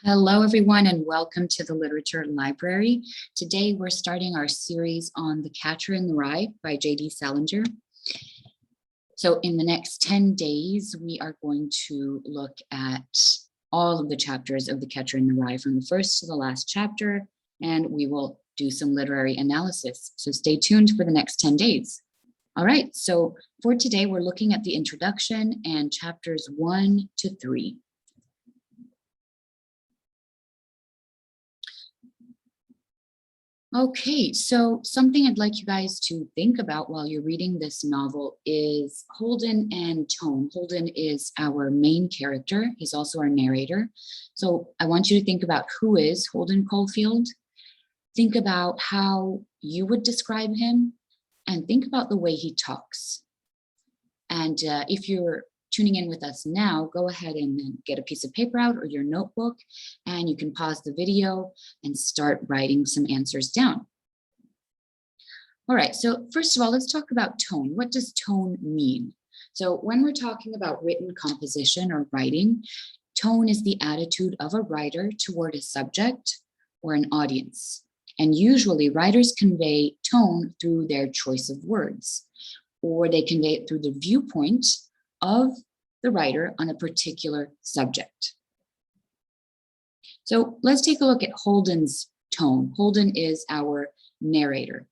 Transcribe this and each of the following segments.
Hello, everyone, and welcome to the Literature Library. Today, we're starting our series on The Catcher in the Rye by J.D Salinger. So in the next 10 days, we are going to look at all of the chapters of The Catcher in the Rye from the first to the last chapter, and we will do some literary analysis. So stay tuned for the next 10 days. All right, so for today, we're looking at the introduction and chapters 1 to 3. Okay, so something I'd like you guys to think about while you're reading this novel is Holden and Tone. Holden is our main character. He's also our narrator. So I want you to think about who is Holden Caulfield. Think about how you would describe him and think about the way he talks. And if you're tuning in with us now, go ahead and get a piece of paper out or your notebook, and you can pause the video and start writing some answers down. All right, so first of all, let's talk about tone. What does tone mean? So when we're talking about written composition or writing, tone is the attitude of a writer toward a subject or an audience. And usually writers convey tone through their choice of words, or they convey it through the viewpoint of the writer on a particular subject. So let's take a look at Holden's tone. Holden is our narrator.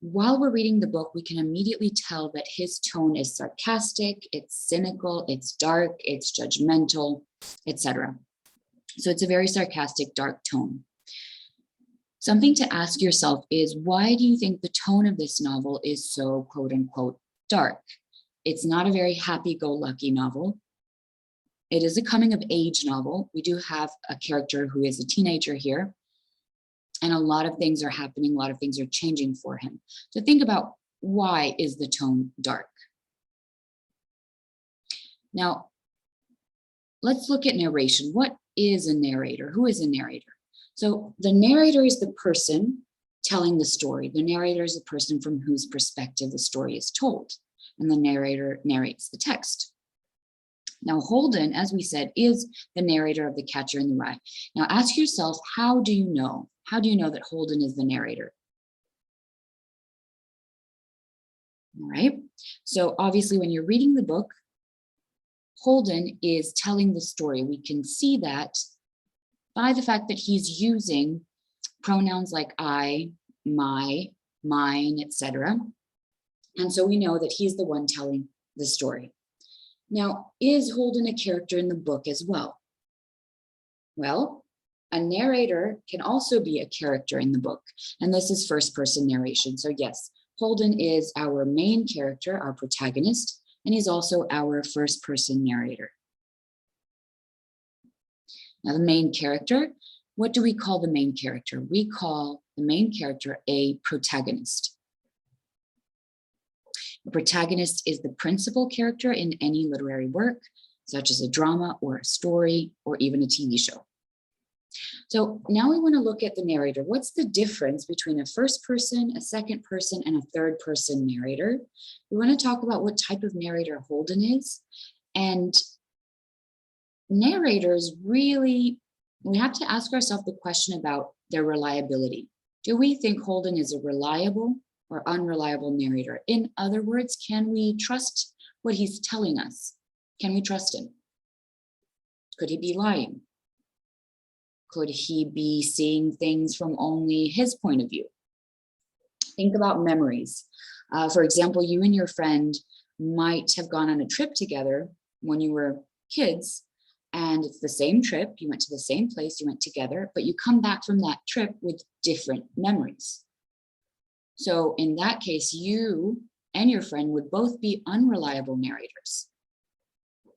While we're reading the book, we can immediately tell that his tone is sarcastic, it's cynical, it's dark, it's judgmental, etc. So it's a very sarcastic, dark tone. Something to ask yourself is, why do you think the tone of this novel is so quote unquote dark? It's not a very happy-go-lucky novel. It is a coming-of-age novel. We do have a character who is a teenager here, and a lot of things are happening, a lot of things are changing for him. So think about, why is the tone dark? Now, let's look at narration. What is a narrator? Who is a narrator? So the narrator is the person telling the story. The narrator is the person from whose perspective the story is told, and the narrator narrates the text. Now, Holden, as we said, is the narrator of The Catcher in the Rye. Now, ask yourself, how do you know? How do you know that Holden is the narrator? All right. So obviously, when you're reading the book, Holden is telling the story. We can see that by the fact that he's using pronouns like I, my, mine, etc. And so we know that he's the one telling the story. Now, is Holden a character in the book as well? Well, a narrator can also be a character in the book, and this is first-person narration. So yes, Holden is our main character, our protagonist, and he's also our first-person narrator. Now, the main character, what do we call the main character? We call the main character a protagonist. The protagonist is the principal character in any literary work, such as a drama or a story, or even a TV show. So now we want to look at the narrator. What's the difference between a first person, a second person, and a third person narrator? We want to talk about what type of narrator Holden is. And narrators really, we have to ask ourselves the question about their reliability. Do we think Holden is a reliable or unreliable narrator? In other words, can we trust what he's telling us? Can we trust him? Could he be lying? Could he be seeing things from only his point of view? Think about memories. For example, you and your friend might have gone on a trip together when you were kids, and it's the same trip, you went to the same place, you went together, but you come back from that trip with different memories. So in that case, you and your friend would both be unreliable narrators.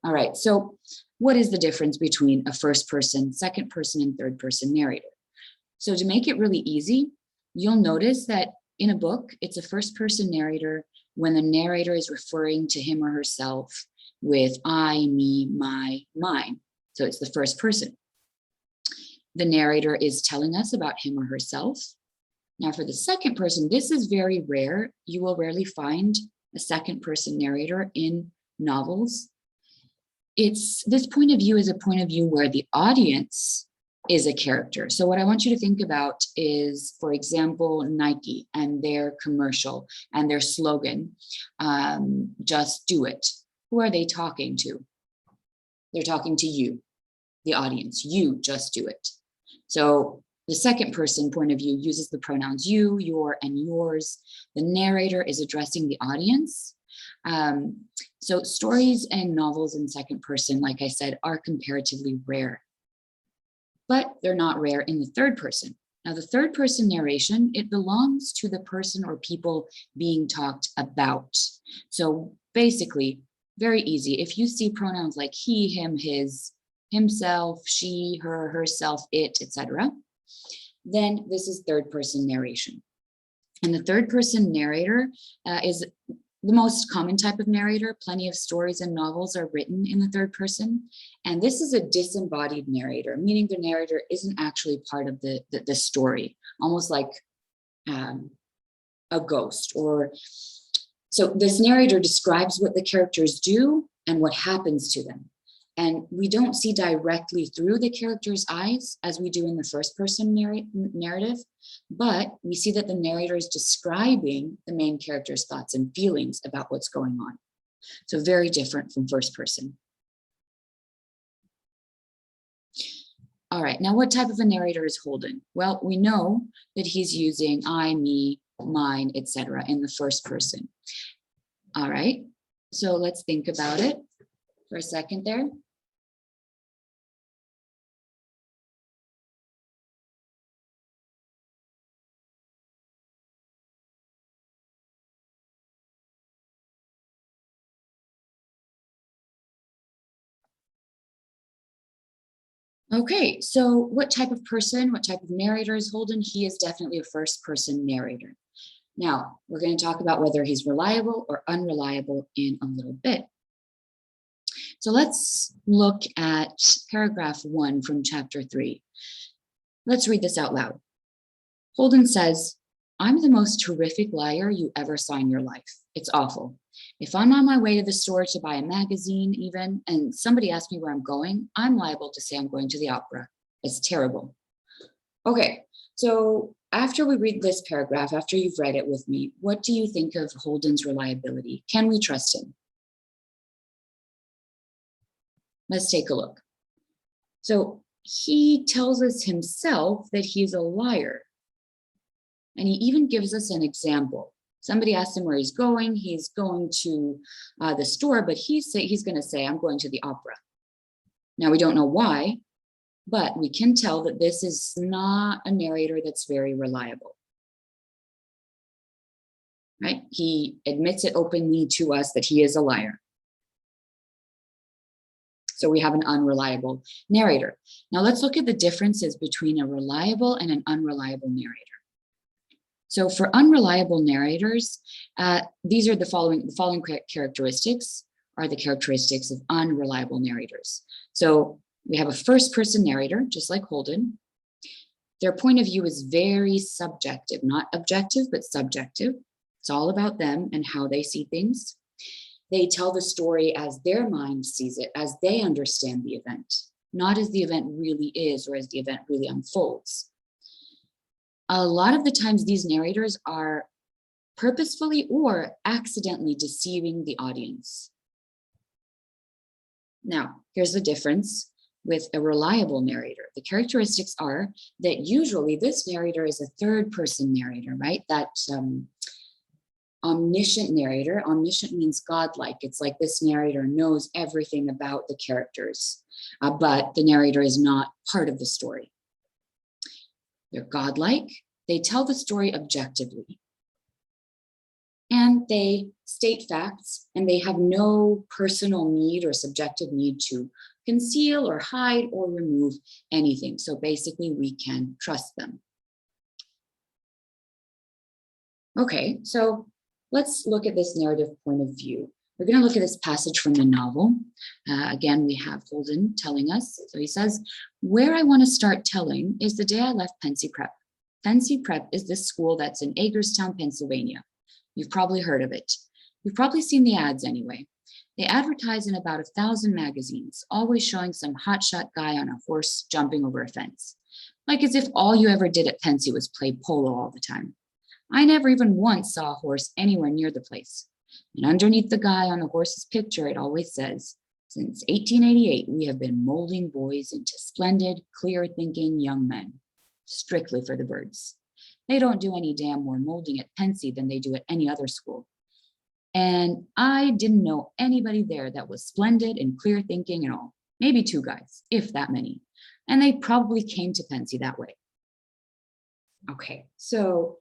All right, so what is the difference between a first person, second person, and third person narrator? So to make it really easy, you'll notice that in a book, it's a first person narrator when the narrator is referring to him or herself with I, me, my, mine. So it's the first person. The narrator is telling us about him or herself. Now for the second person, this is very rare. You will rarely find a second person narrator in novels. This point of view is a point of view where the audience is a character. So what I want you to think about is, for example, Nike and their commercial and their slogan, just do it. Who are they talking to? They're talking to you, the audience. You just do it. So the second person point of view uses the pronouns you, your, and yours. The narrator is addressing the audience. So stories and novels in second person, like I said, are comparatively rare, but they're not rare in the third person. Now, the third person narration, it belongs to the person or people being talked about. So basically, very easy. If you see pronouns like he, him, his, himself, she, her, herself, it, etc., then this is third person narration. And the third person narrator is the most common type of narrator. Plenty of stories and novels are written in the third person. And this is a disembodied narrator, meaning the narrator isn't actually part of the story, almost like a ghost. Or so this narrator describes what the characters do and what happens to them. And we don't see directly through the character's eyes as we do in the first person narrative, but we see that the narrator is describing the main character's thoughts and feelings about what's going on. So very different from first person. All right, now what type of a narrator is Holden? Well, we know that he's using I, me, mine, etc. in the first person. All right, so let's think about it for a second there. Okay, so what type of person, what type of narrator is Holden? He is definitely a first person narrator. Now, we're going to talk about whether he's reliable or unreliable in a little bit. So let's look at paragraph 1 from chapter 3. Let's read this out loud. Holden says, "I'm the most horrific liar you ever saw in your life. It's awful. If I'm on my way to the store to buy a magazine even, and somebody asks me where I'm going, I'm liable to say I'm going to the opera. It's terrible." Okay, so after we read this paragraph, after you've read it with me, what do you think of Holden's reliability? Can we trust him? Let's take a look. So he tells us himself that he's a liar. And he even gives us an example. Somebody asks him where he's going to the store, but he's going to say, I'm going to the opera. Now, we don't know why, but we can tell that this is not a narrator that's very reliable. Right? He admits it openly to us that he is a liar. So we have an unreliable narrator. Now let's look at the differences between a reliable and an unreliable narrator. So for unreliable narrators, these are the following characteristics are the characteristics of unreliable narrators. So we have a first person narrator, just like Holden. Their point of view is very subjective, not objective, but subjective. It's all about them and how they see things. They tell the story as their mind sees it, as they understand the event, not as the event really is or as the event really unfolds. A lot of the times these narrators are purposefully or accidentally deceiving the audience. Now, here's the difference with a reliable narrator. The characteristics are that usually this narrator is a third person narrator, right? That omniscient narrator. Omniscient means godlike. It's like this narrator knows everything about the characters, but the narrator is not part of the story. They're godlike. They tell the story objectively. And they state facts, and they have no personal need or subjective need to conceal or hide or remove anything. So basically, we can trust them. Okay, so let's look at this narrative point of view. We're going to look at this passage from the novel. Again, we have Holden telling us. So he says, "Where I want to start telling is the day I left Pensy Prep. Pensy Prep is this school that's in Hagerstown, Pennsylvania. You've probably heard of it. You've probably seen the ads anyway. They advertise in about 1,000 magazines, always showing some hotshot guy on a horse jumping over a fence. Like as if all you ever did at Pensy was play polo all the time. I never even once saw a horse anywhere near the place. And underneath the guy on the horse's picture, it always says, since 1888, we have been molding boys into splendid, clear-thinking young men, strictly for the birds. They don't do any damn more molding at Pensy than they do at any other school. And I didn't know anybody there that was splendid and clear thinking and all. Maybe 2 guys, if that many. And they probably came to Pensy that way. Okay, so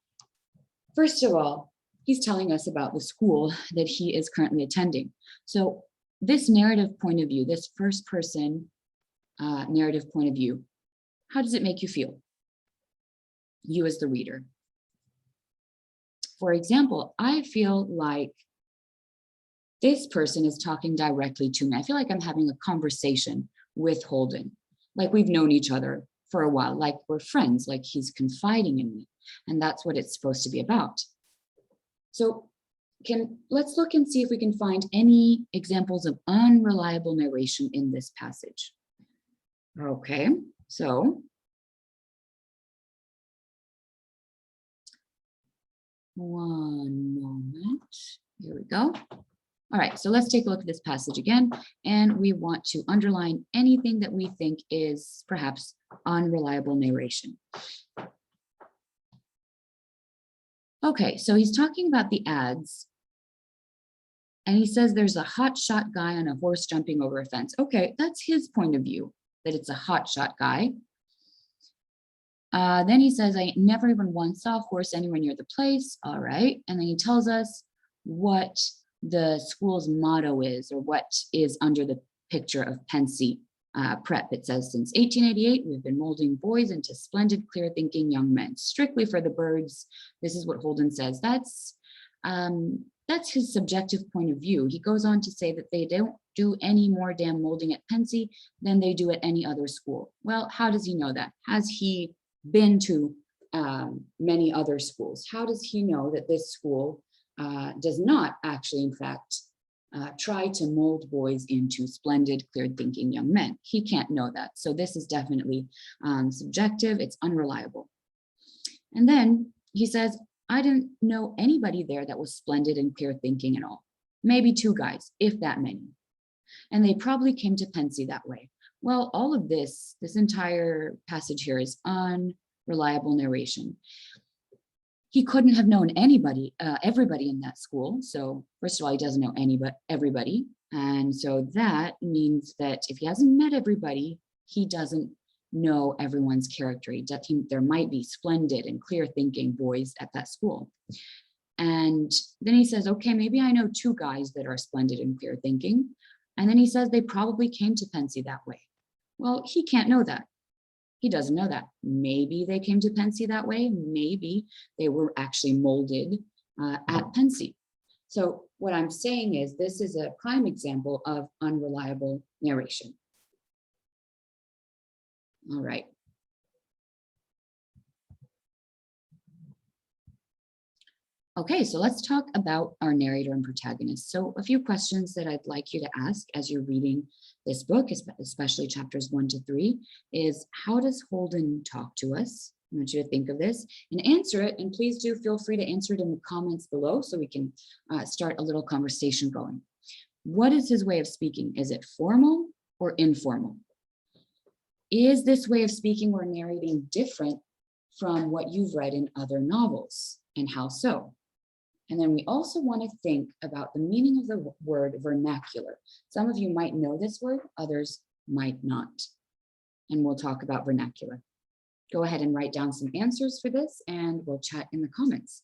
first of all, he's telling us about the school that he is currently attending. So this narrative point of view, this first person narrative point of view, how does it make you feel? You as the reader. For example, I feel like this person is talking directly to me. I feel like I'm having a conversation with Holden, like we've known each other for a while, like we're friends, like he's confiding in me. And that's what it's supposed to be about. So let's look and see if we can find any examples of unreliable narration in this passage. Okay, so one moment, here we go. All right, so let's take a look at this passage again, and we want to underline anything that we think is perhaps unreliable narration. Okay, so he's talking about the ads, and he says there's a hotshot guy on a horse jumping over a fence. Okay, that's his point of view, that it's a hotshot guy. Then he says, I never even once saw a horse anywhere near the place. All right, and then he tells us what the school's motto is, or what is under the picture of Pensy Prep. It says, since 1888, we've been molding boys into splendid, clear-thinking young men, strictly for the birds. This is what Holden says. That's his subjective point of view. He goes on to say that they don't do any more damn molding at Pensy than they do at any other school. Well, how does he know that? Has he been to many other schools? How does he know that this school does not actually, in fact, try to mold boys into splendid, clear-thinking young men? He can't know that. So this is definitely subjective. It's unreliable. And then he says, I didn't know anybody there that was splendid and clear-thinking at all. Maybe 2 guys, if that many. And they probably came to Pensy that way. Well, all of this entire passage here is unreliable narration. He couldn't have known anybody, everybody in that school. So first of all, he doesn't know everybody. And so that means that if he hasn't met everybody, he doesn't know everyone's character. There might be splendid and clear thinking boys at that school. And then he says, okay, maybe I know 2 guys that are splendid and clear thinking. And then he says they probably came to Pensy that way. Well, he can't know that. He doesn't know that. Maybe they came to Pensy that way. Maybe they were actually molded at Pensy. So what I'm saying is this is a prime example of unreliable narration. All right. Okay, so let's talk about our narrator and protagonist. So a few questions that I'd like you to ask as you're reading this book, especially chapters 1 to 3, is how does Holden talk to us? I want you to think of this and answer it. And please do feel free to answer it in the comments below so we can start a little conversation going. What is his way of speaking? Is it formal or informal? Is this way of speaking or narrating different from what you've read in other novels, and how so? And then we also want to think about the meaning of the word vernacular. Some of you might know this word, others might not. And we'll talk about vernacular. Go ahead and write down some answers for this and we'll chat in the comments.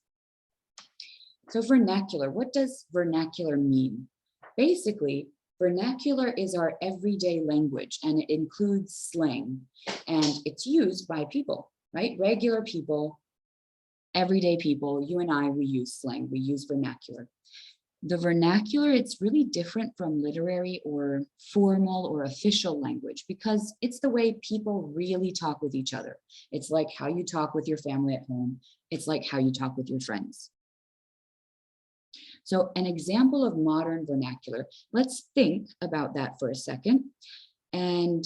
So vernacular, what does vernacular mean? Basically, vernacular is our everyday language and it includes slang and it's used by people, right? Regular people, everyday people, you and I, we use slang, we use vernacular. The vernacular, it's really different from literary or formal or official language because it's the way people really talk with each other. It's like how you talk with your family at home. It's like how you talk with your friends. So an example of modern vernacular, let's think about that for a second. And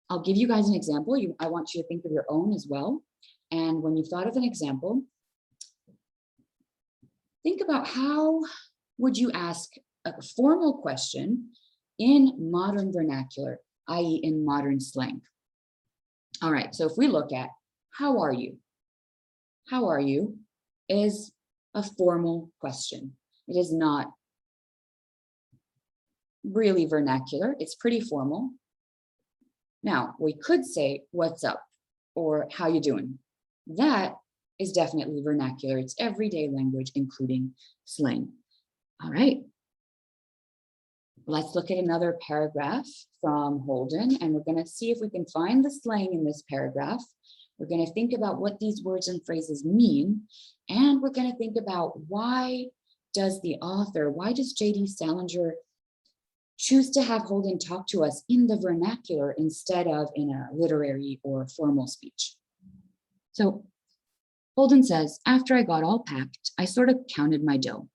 I'll give you guys an example. I want you to think of your own as well. And when you've thought of an example, think about how would you ask a formal question in modern vernacular, i.e. in modern slang. All right, so if we look at how are you? How are you is a formal question. It is not really vernacular. It's pretty formal. Now, we could say, what's up? Or how you doing? That is definitely vernacular. It's everyday language, including slang. All right. Let's look at another paragraph from Holden, and we're going to see if we can find the slang in this paragraph. We're going to think about what these words and phrases mean, and we're going to think about why does J.D. Salinger choose to have Holden talk to us in the vernacular instead of in a literary or formal speech. So Holden says, after I got all packed, I sort of counted my dough.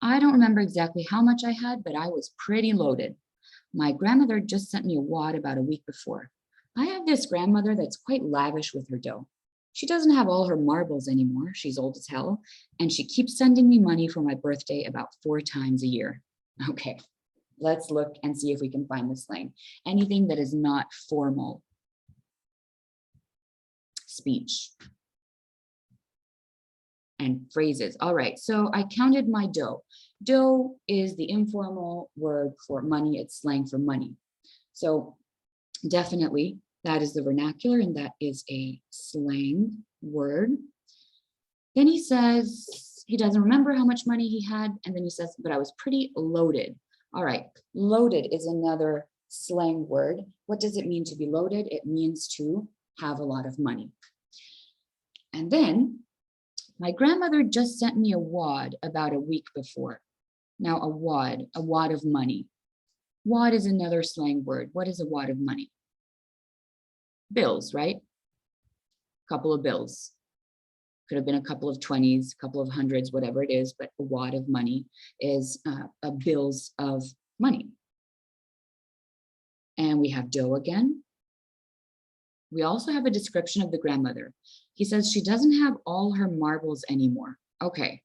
I don't remember exactly how much I had, but I was pretty loaded. My grandmother just sent me a wad about a week before. I have this grandmother that's quite lavish with her dough. She doesn't have all her marbles anymore. She's old as hell, and she keeps sending me money for my birthday about 4 times a year. Okay. Let's look and see if we can find the slang. Anything that is not formal speech and phrases. All right, so I counted my dough. Dough is the informal word for money. It's slang for money. So definitely that is the vernacular, and that is a slang word. Then he says he doesn't remember how much money he had, and then he says, but I was pretty loaded. All right, loaded is another slang word. What does it mean to be loaded? It means to have a lot of money. And then my grandmother just sent me a wad about a week before. Now a wad of money. Wad is another slang word. What is a wad of money? Bills, right? Couple of bills. Could have been a couple of 20s, a couple of hundreds, whatever it is, but a wad of money is a bills of money. And we have dough again. We also have a description of the grandmother. He says she doesn't have all her marbles anymore. Okay,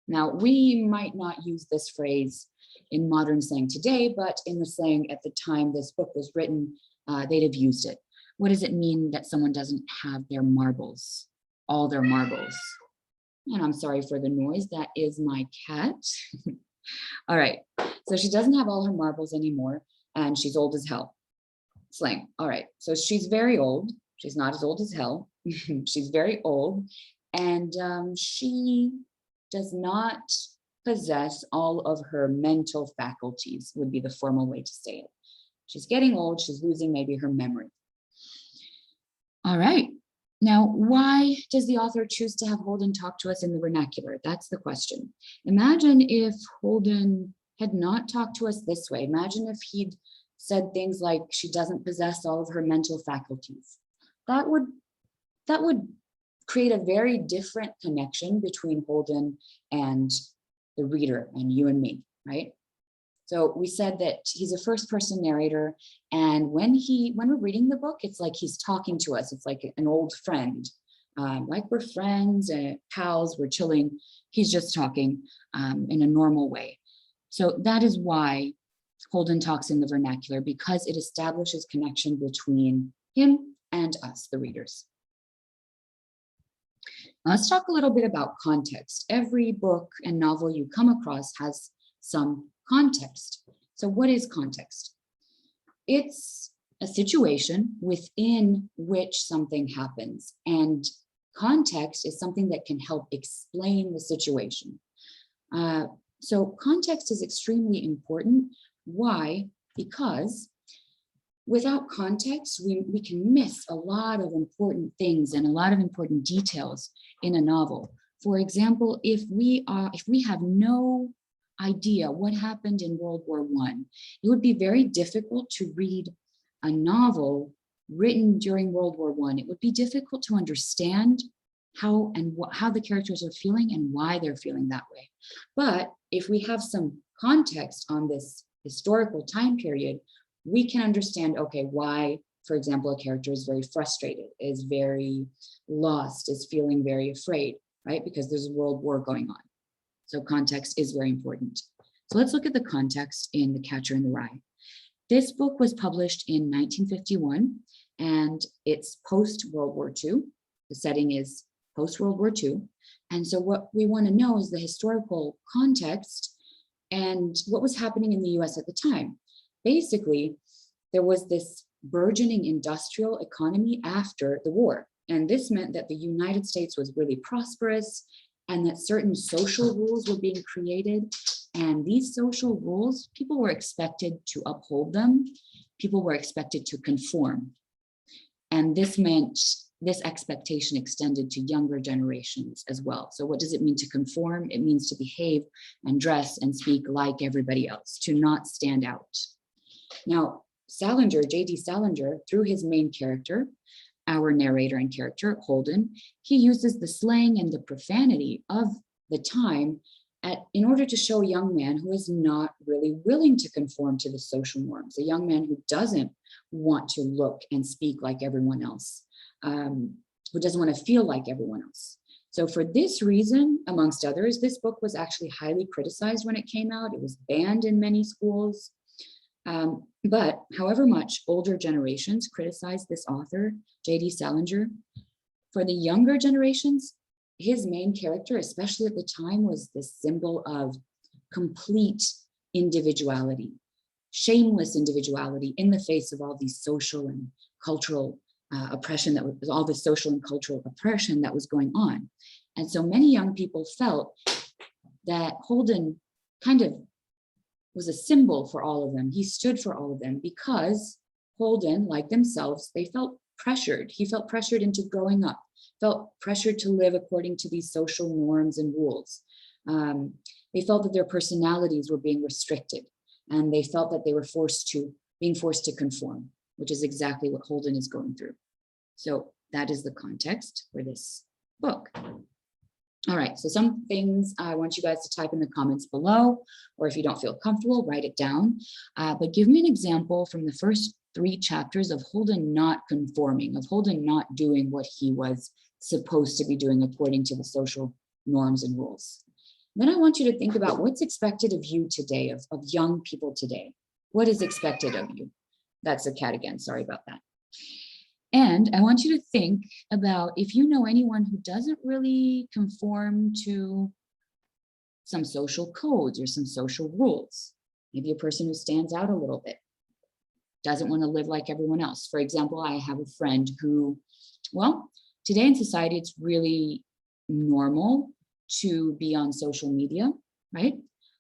now we might not use this phrase in modern slang today, but in the slang at the time this book was written, they'd have used it. What does it mean that someone doesn't have their marbles? All their marbles. And I'm sorry for the noise, that is my cat. All right, so she doesn't have all her marbles anymore, and she's old as hell. Slang. All right, so she's very old. She's not as old as hell. She's very old, and she does not possess all of her mental faculties, would be the formal way to say it. She's getting old. She's losing maybe her memory. All right. Now, why does the author choose to have Holden talk to us in the vernacular? That's the question. Imagine if Holden had not talked to us this way. Imagine if he'd said things like, she doesn't possess all of her mental faculties. That would create a very different connection between Holden and the reader and you and me, right? So we said that he's a first-person narrator, and when we're reading the book, it's like he's talking to us. It's like an old friend, like we're friends and pals, we're chilling. He's just talking in a normal way. So that is why Holden talks in the vernacular, because it establishes connection between him and us, the readers. Now let's talk a little bit about context. Every book and novel you come across has some context. So what is context? It's a situation within which something happens, and context is something that can help explain the situation. So context is extremely important. Why? Because without context, we can miss a lot of important things and a lot of important details in a novel. For example, if we have no idea what happened in World War I, it would be very difficult to read a novel written during World War I. It would be difficult to understand how the characters are feeling and why they're feeling that way. But if we have some context on this historical time period, we can understand, okay, why, for example, a character is very frustrated, is very lost, is feeling very afraid, right? Because there's a world war going on. So context is very important. So let's look at the context in The Catcher in the Rye. This book was published in 1951, and it's post-World War II. The setting is post-World War II. And so what we want to know is the historical context and what was happening in the US at the time. Basically, there was this burgeoning industrial economy after the war. And this meant that the United States was really prosperous and that certain social rules were being created. And these social rules, people were expected to uphold them. People were expected to conform. And this meant this expectation extended to younger generations as well. So what does it mean to conform? It means to behave and dress and speak like everybody else, to not stand out. Now, Salinger, J.D. Salinger, through his main character, our narrator and character, Holden, he uses the slang and the profanity of the time in order to show a young man who is not really willing to conform to the social norms, a young man who doesn't want to look and speak like everyone else, who doesn't want to feel like everyone else. So for this reason, amongst others, this book was actually highly criticized when it came out. It was banned in many schools. But however much older generations criticized this author, J.D. Salinger, for the younger generations, his main character, especially at the time, was this symbol of complete individuality, shameless individuality in the face of all these social and cultural oppression that was all the social and cultural oppression that was going on. And so many young people felt that Holden kind of was a symbol for all of them. He stood for all of them because Holden, like themselves, they felt pressured. He felt pressured into growing up, felt pressured to live according to these social norms and rules. They felt that their personalities were being restricted, and they felt that they were being forced to conform, which is exactly what Holden is going through. So that is the context for this book. All right, so some things I want you guys to type in the comments below, or if you don't feel comfortable, write it down. But give me an example from the first 3 chapters of Holden not conforming, of Holden not doing what he was supposed to be doing according to the social norms and rules. Then I want you to think about what's expected of you today, of young people today. What is expected of you? That's a cat again, sorry about that. And I want you to think about if you know anyone who doesn't really conform to some social codes or some social rules. Maybe a person who stands out a little bit, doesn't want to live like everyone else. For example, I have a friend who, well, today in society, it's really normal to be on social media, right?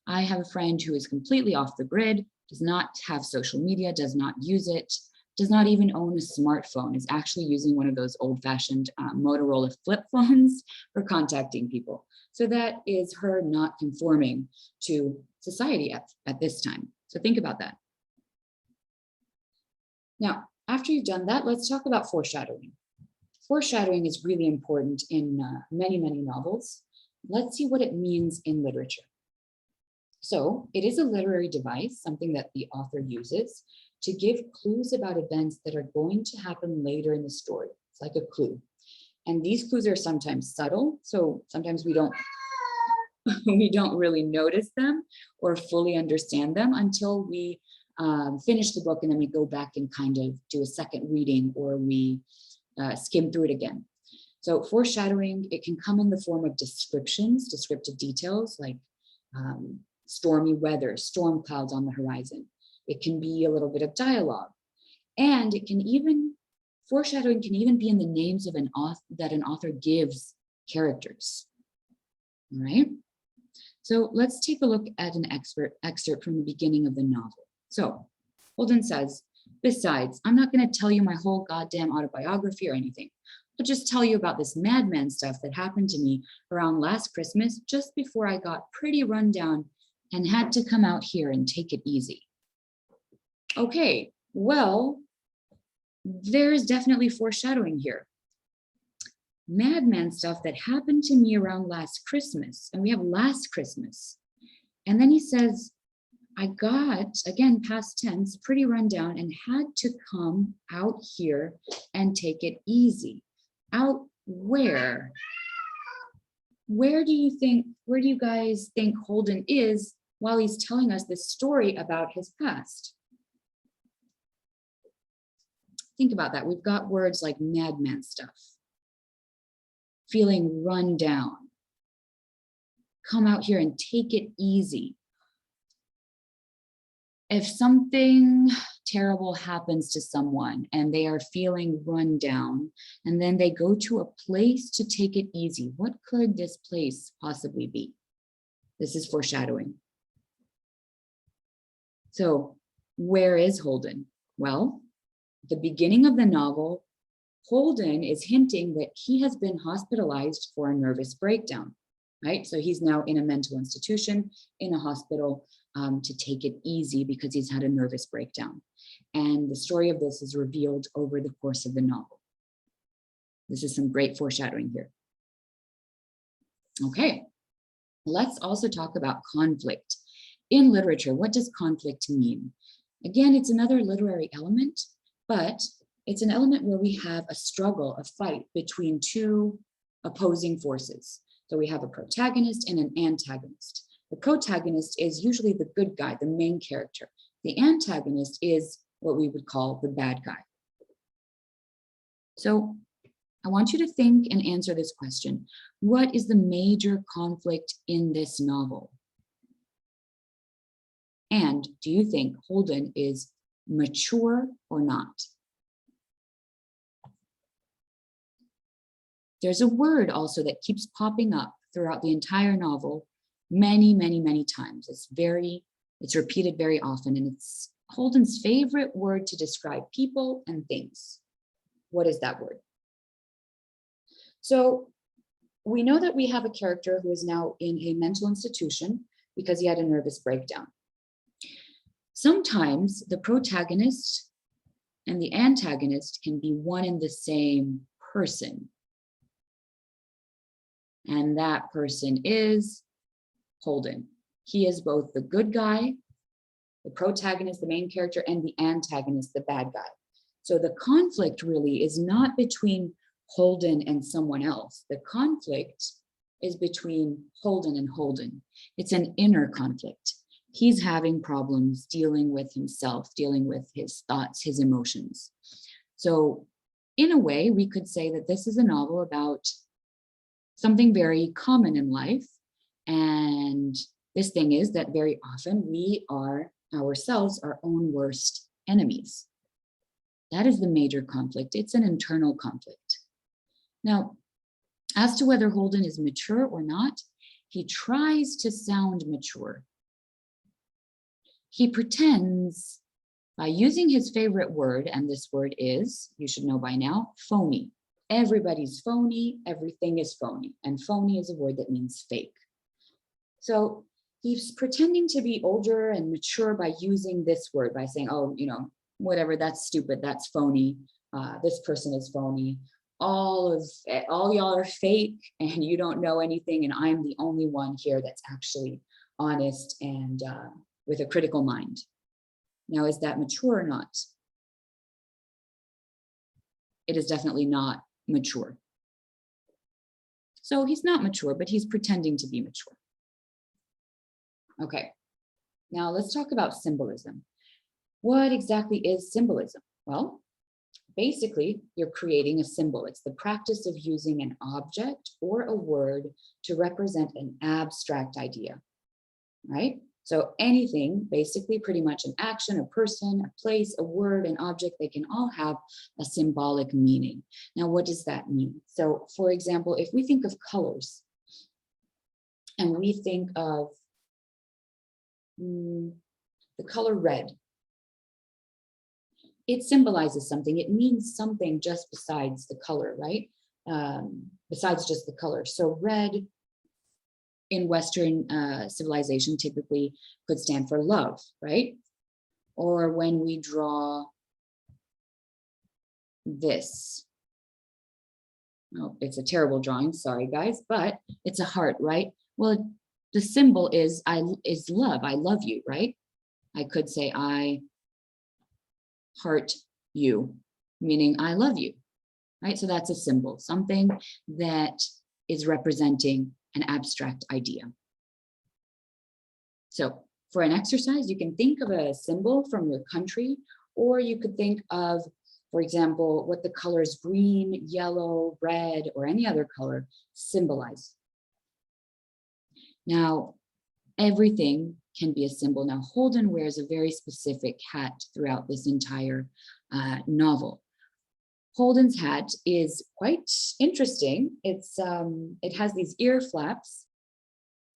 I have a friend who is completely off the grid, does not have social media, does not use it, does not even own a smartphone, is actually using one of those old-fashioned Motorola flip phones for contacting people. So that is her not conforming to society at this time. So think about that. Now, after you've done that, let's talk about foreshadowing. Foreshadowing is really important in many, many novels. Let's see what it means in literature. So it is a literary device, something that the author uses to give clues about events that are going to happen later in the story. It's like a clue. And these clues are sometimes subtle, so sometimes we don't really notice them or fully understand them until we finish the book, and then we go back and kind of do a second reading, or we skim through it again. So foreshadowing, it can come in the form of descriptions, descriptive details like stormy weather, storm clouds on the horizon. It can be a little bit of dialogue, and it can even, foreshadowing can even be in the names of that an author gives characters. All right. So let's take a look at an excerpt from the beginning of the novel. So Holden says, "Besides, I'm not going to tell you my whole goddamn autobiography or anything. I'll just tell you about this madman stuff that happened to me around last Christmas, just before I got pretty run down and had to come out here and take it easy." Okay, well, there's definitely foreshadowing here. Madman stuff that happened to me around last Christmas, and we have last Christmas. And then he says, I got, again, past tense, pretty run down and had to come out here and take it easy. Out where? Where do you guys think Holden is while he's telling us this story about his past? Think about that. We've got words like madman stuff, feeling run down, come out here and take it easy. If something terrible happens to someone and they are feeling run down, and then they go to a place to take it easy, what could this place possibly be? This is foreshadowing. So where is Holden? Well, at the beginning of the novel, Holden is hinting that he has been hospitalized for a nervous breakdown, right? So he's now in a mental institution, in a hospital, to take it easy because he's had a nervous breakdown. And the story of this is revealed over the course of the novel. This is some great foreshadowing here. Okay, let's also talk about conflict. In literature, what does conflict mean? Again, it's another literary element, but it's an element where we have a struggle, a fight between two opposing forces. So we have a protagonist and an antagonist. The protagonist is usually the good guy, the main character. The antagonist is what we would call the bad guy. So I want you to think and answer this question. What is the major conflict in this novel? And do you think Holden is mature or not? There's a word also that keeps popping up throughout the entire novel many, many, many times. It's repeated very often, and it's Holden's favorite word to describe people and things. What is that word? So we know that we have a character who is now in a mental institution because he had a nervous breakdown. Sometimes the protagonist and the antagonist can be one and the same person. And that person is Holden. He is both the good guy, the protagonist, the main character, and the antagonist, the bad guy. So the conflict really is not between Holden and someone else. The conflict is between Holden and Holden. It's an inner conflict. He's having problems dealing with himself, dealing with his thoughts, his emotions. So in a way, we could say that this is a novel about something very common in life. And this thing is that very often we are ourselves our own worst enemies. That is the major conflict. It's an internal conflict. Now, as to whether Holden is mature or not, he tries to sound mature. He pretends by using his favorite word, and this word is, you should know by now, phony. Everybody's phony, everything is phony, and phony is a word that means fake. So he's pretending to be older and mature by using this word, by saying, oh, whatever, that's stupid, that's phony, this person is phony, all y'all are fake and you don't know anything, and I'm the only one here that's actually honest and with a critical mind. Now, is that mature or not? It is definitely not mature. So he's not mature, but he's pretending to be mature. Okay, now let's talk about symbolism. What exactly is symbolism? Well, basically, you're creating a symbol. It's the practice of using an object or a word to represent an abstract idea, right? So anything, basically pretty much an action, a person, a place, a word, an object, they can all have a symbolic meaning. Now, what does that mean? So for example, if we think of colors and we think of the color red, it symbolizes something. It means something just besides the color, right? Besides just the color. So red in Western civilization typically could stand for love, right? Or when we draw this, oh, it's a terrible drawing, sorry guys, but it's a heart, right? Well, The symbol is love. I love you, right? I could say I heart you, meaning I love you, right? So that's a symbol, something that is representing an abstract idea. So for an exercise, you can think of a symbol from your country, or you could think of, for example, what the colors green, yellow, red, or any other color symbolize. Now, everything can be a symbol. Now, Holden wears a very specific hat throughout this entire novel. Holden's hat is quite interesting. It has these ear flaps,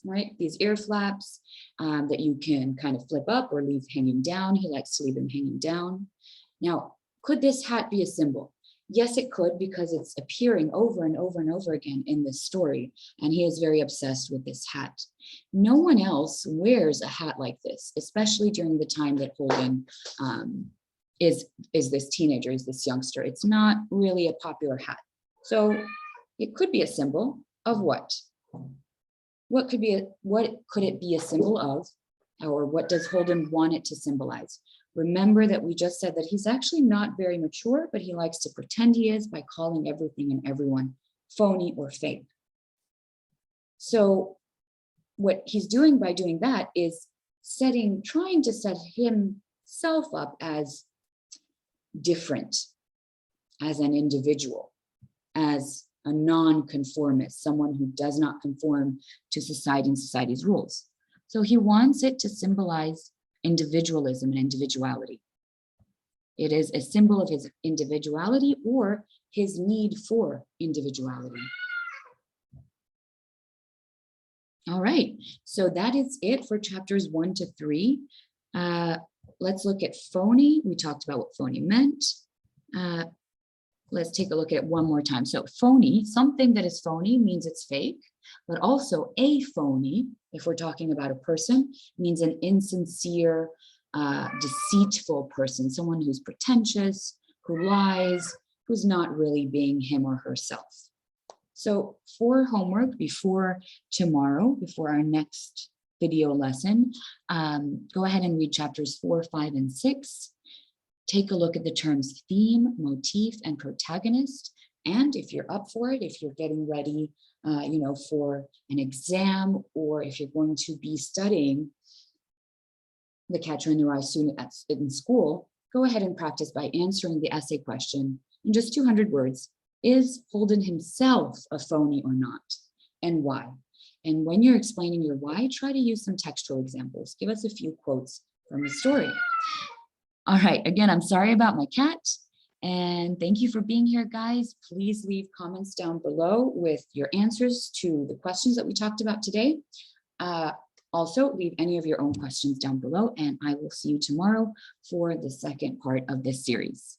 right? These ear flaps that you can kind of flip up or leave hanging down. He likes to leave them hanging down. Now, could this hat be a symbol? Yes, it could, because it's appearing over and over and over again in this story, and he is very obsessed with this hat. No one else wears a hat like this, especially during the time that Holden is this teenager, is this youngster. It's not really a popular hat. So it could be a symbol of what? What could it be a symbol of? Or what does Holden want it to symbolize? Remember that we just said that he's actually not very mature, but he likes to pretend he is by calling everything and everyone phony or fake. So what he's doing by doing that is trying to set himself up as different, as an individual, as a non-conformist, someone who does not conform to society and society's rules. So he wants it to symbolize individualism and individuality. It is a symbol of his individuality or his need for individuality. All right, so that is it for chapters 1 to 3. Let's look at phony. We talked about what phony meant. Let's take a look at it one more time. So phony, something that is phony means it's fake, but also a phony, if we're talking about a person, means an insincere, deceitful person, someone who's pretentious, who lies, who's not really being him or herself. So for homework before tomorrow, before our next video lesson, go ahead and read chapters 4, 5, and 6. Take a look at the terms theme, motif, and protagonist. And if you're up for it, if you're getting ready, for an exam, or if you're going to be studying The Catcher in the Rye soon in school, go ahead and practice by answering the essay question in just 200 words. Is Holden himself a phony or not? And why? And when you're explaining your why, try to use some textual examples. Give us a few quotes from the story. All right, again, I'm sorry about my cat. And thank you for being here, guys. Please leave comments down below with your answers to the questions that we talked about today. Also, leave any of your own questions down below, and I will see you tomorrow for the second part of this series.